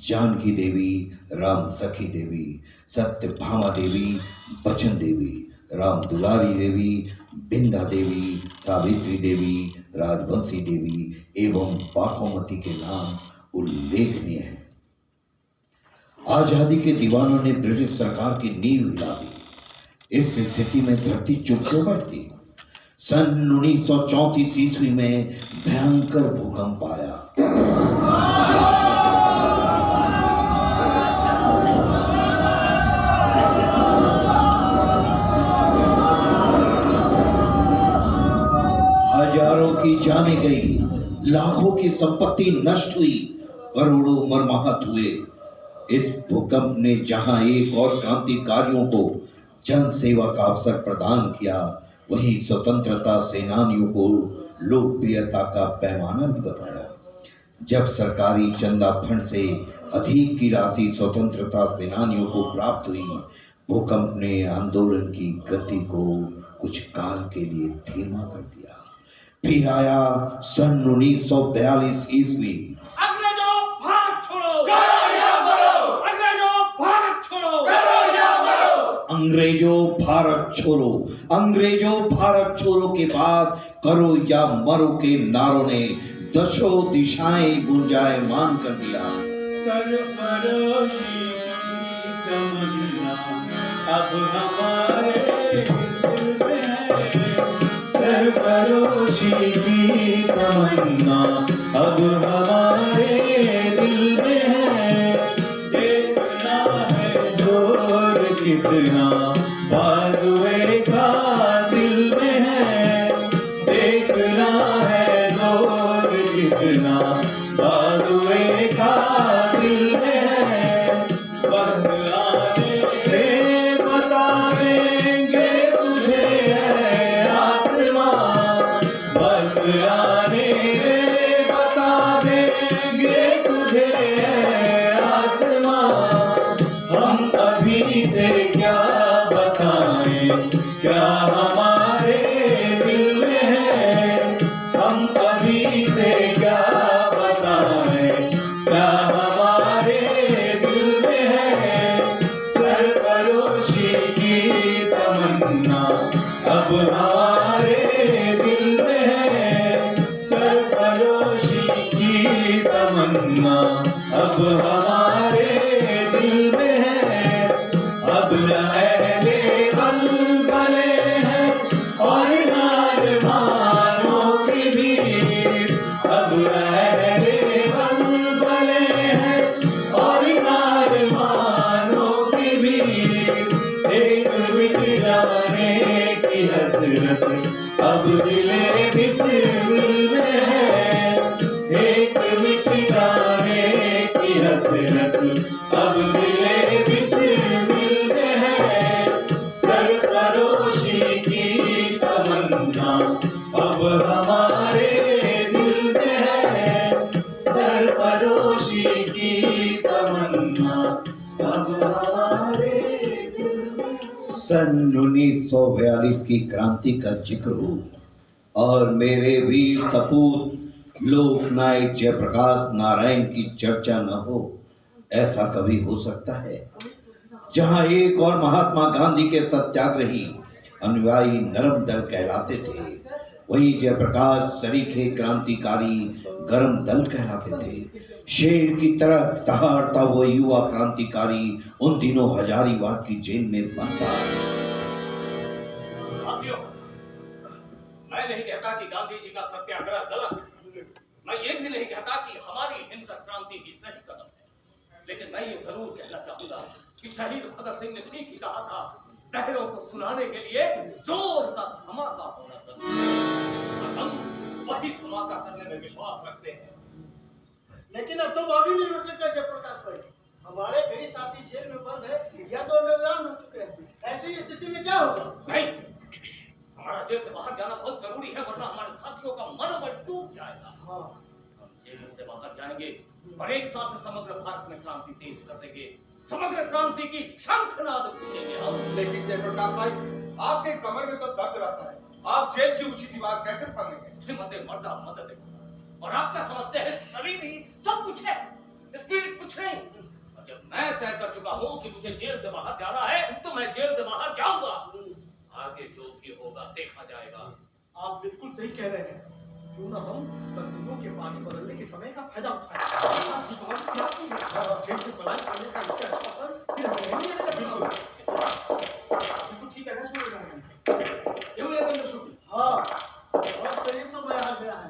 Speaker 2: जानकी देवी, राम सखी देवी, सत्यभामा देवी, बचन देवी, राम दुलारी देवी, बिंदा देवी, सावित्री देवी, राजवंशी देवी एवं पाकोमती के नाम उल्लेखनीय हैं। आजादी के दीवानों ने ब्रिटिश सरकार की नींव हिला दी। इस स्थिति में धरती चुप क्यों बैठती? सन 1934 ईस्वी में भयंकर भूकंप आया। हजारों की जानें गई, लाखों की संपत्ति नष्ट हुई, करोड़ों मरमाहत हुए। इस भूकंप ने जहां एक और क्रांतिकारियों को जन सेवा का अवसर प्रदान किया, वहीं स्वतंत्रता सेनानियों को लोकप्रियता का पैमाना भी बताया। जब सरकारी चंदा फंड से अधिक की राशि स्वतंत्रता सेनानियों को प्राप्त हुई, भूकंप ने आंदोलन की गति को कुछ काल के लिए धीमा कर दिया। फिर आया सन 1942 ईस्वी।
Speaker 3: अंग्रेजों भारत छोड़ो, करो या मरो। अंग्रेजों भारत छोड़ो, करो या मरो।
Speaker 2: अंग्रेजों भारत छोड़ो, अंग्रेजों भारत छोड़ो के बाद करो या मरो के नारों ने दशों दिशाएं गुंजायमान कर दिया।
Speaker 1: सरफरोशी की तमन्ना अब हमारे दिल में है। सरफरोशी की तमन्ना अब हमारे दिल में है। देखना है जोर कितना बाजुए का दिल में है। देखना है जोर कितना कवि से क्या बताएं, क्या हमारे दिल में है। हम कवि से क्या बताएं, क्या हमारे दिल में है। सरफरोशी की तमन्ना अब हमारे दिल में है। सरफरोशी की तमन्ना अब हमारे दिल में है। अब न अहले बलबले हैं और न अरमानों की भीड़। अब न अहले बलबले हैं और न अरमानों की भीड़। एक मिट जाने की हसरत अब दिले बिस्मिल में है। एक मिट जाने की हसरत अब दिले बिस्मिल में है। सरफरोशी की तमन्ना अब हमारे दिल में है। सरफरोशी की तमन्ना अब हमारे दिल में है।
Speaker 2: सन 1942 की क्रांति का जिक्र हो और मेरे वीर सपूत लोकनायक जयप्रकाश नारायण की चर्चा न हो, ऐसा कभी हो सकता है? जहां एक और महात्मा गांधी के सत्याग्रही अनुयायी नरम दल कहलाते थे, वहीं जयप्रकाश सरीखे क्रांतिकारी गरम दल कहलाते थे। शेर की तरह दहाड़ता वो युवा क्रांतिकारी उन दिनों हजारीबाग की जेल में बंद था।
Speaker 5: साथियों, मैं नहीं कहता कि गांधी जी का सत्याग्रह गलत है। मैं ये भी नहीं कहता कि हमारी हिंसक क्रांति ही सही कदम है। लेकिन मैं ये जरूर कहना चाहूंगा कि शहीद भगत सिंह ने ठीक ही कहा था, लहरों को सुनाने के लिए जोर का धमाका होना जरूरी है। और हम वही धमाका करने में विश्वास रखते हैं।
Speaker 4: लेकिन अब तो वो भी नहीं हो सकता जयप्रकाश भाई। हमारे कई साथी जेल में बंद है या तो अंडरग्राउंड हो चुके हैं। ऐसी स्थिति में क्या होगा?
Speaker 5: नहीं, हमारा जेल से बाहर जाना बहुत जरूरी है, वरना हमारे साथियों का मनोबल टूट जाएगा।
Speaker 4: हाँ।
Speaker 5: हम जेल से बाहर जाएंगे और एक साथ समग्र भारत में क्रांति तेज कर देंगे। समग्र क्रांति की शंखनाद गूंजेंगे हम।
Speaker 3: लेकिन जयप्रकाश भाई, आपके कमर में तो दर्द रहता है, आप जेल की ऊंची दीवार कैसे पढ़ेंगे?
Speaker 5: हिम्मत मर्दा मदद और आप क्या समझते हैं शरीर ही सब कुछ है, स्पिरिट कुछ नहीं। और जब मैं तय कर चुका हूँ कि मुझे जेल से बाहर जाना है तो मैं जेल से बाहर जाऊंगा। आगे जो भी होगा देखा जाएगा।
Speaker 8: आप बिल्कुल सही कह रहे हैं। क्यों ना हम संदिग्धों के पानी बदलने के समय का फायदा उठाएं। जेल से पलायन करने का इससे अच्छा असर फिर हमें नहीं मिलेगा। बिल्कुल ठीक है, सुन रहे हैं।
Speaker 5: क्यों ये तो शुरू?
Speaker 4: हाँ, बहुत सही समय आ गया है।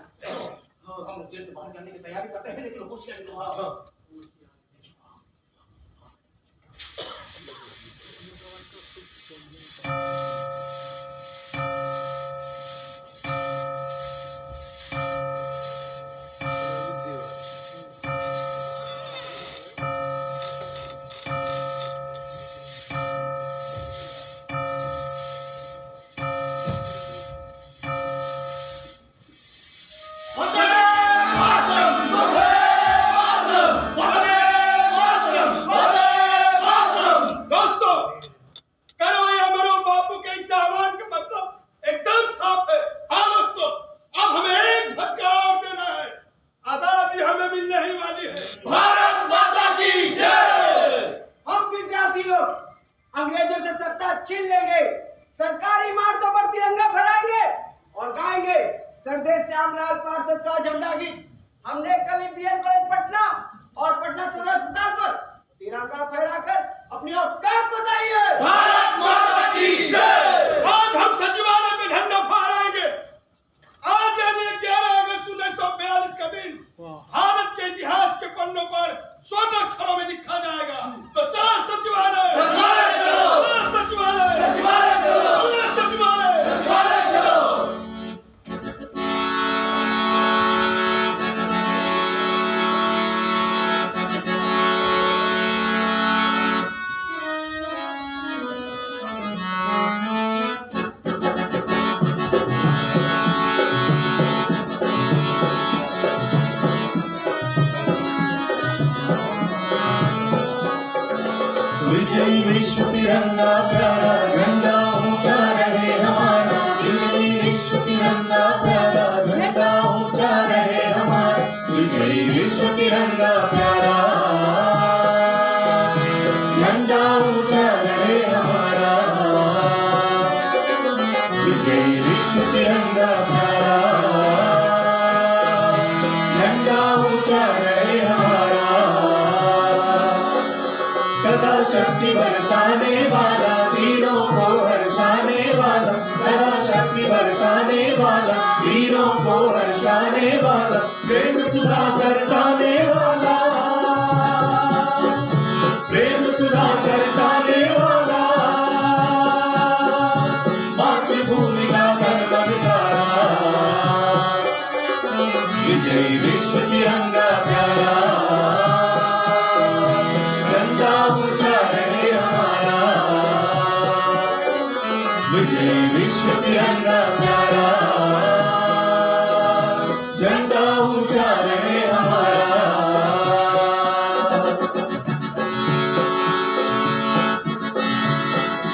Speaker 5: हम जेल से बाहर जाने की तैयारी करते हैं, लेकिन होशियारी के साथ।
Speaker 4: अंग्रेजों से सत्ता छीन लेंगे, सरकारी इमारतों पर तिरंगा फहराएंगे और गाएंगे सरदेश श्याम लाल पार्षद का झंडा गीत। हमने कल इंडियन कॉलेज पटना और पटना सदर अस्पताल पर तिरंगा फहराकर अपनी औकात बताई है।
Speaker 3: भारत माता की जय। आज हम सचिवालय में झंडा फहराएंगे। आज यानी 11 अगस्त 1942 का दिन भारत के इतिहास के पन्नों पर स्वर्ण अक्षरों में लिखा जाएगा। तो चलो सचिवालय, सचिवालय चलो, सचिवालय, सचिवालय चलो, सचिवालय, सचिवालय चलो।
Speaker 1: विजयी विश्व तिरंगा प्यारा झंडा ऊंचा रहे हमारा, विजयी विश्व तिरंगा प्यारा झंडा ऊंचा रहे हमारा, विजयी विश्व तिरंगा प्यारा झंडा ऊंचा रहे हमारा, विजयी विश्व तिरंगा प्यारा झंडा ऊंचा रहे हमारा। सदा शक्ति बरसाने वाला, वीरों को हर्षाने वाला, सदा शक्ति बरसाने वाला, वीरों को हर्षाने वाला, प्रेम सुधा सरसाने वाला, प्रेम सुधा सरसाने वाला, मातृभूमि का तन मन सारा, विजयी विश्व तिरंगा प्यारा झंडा ऊंचा रहे हमारा, विजयी विश्व तिरंगा प्यारा।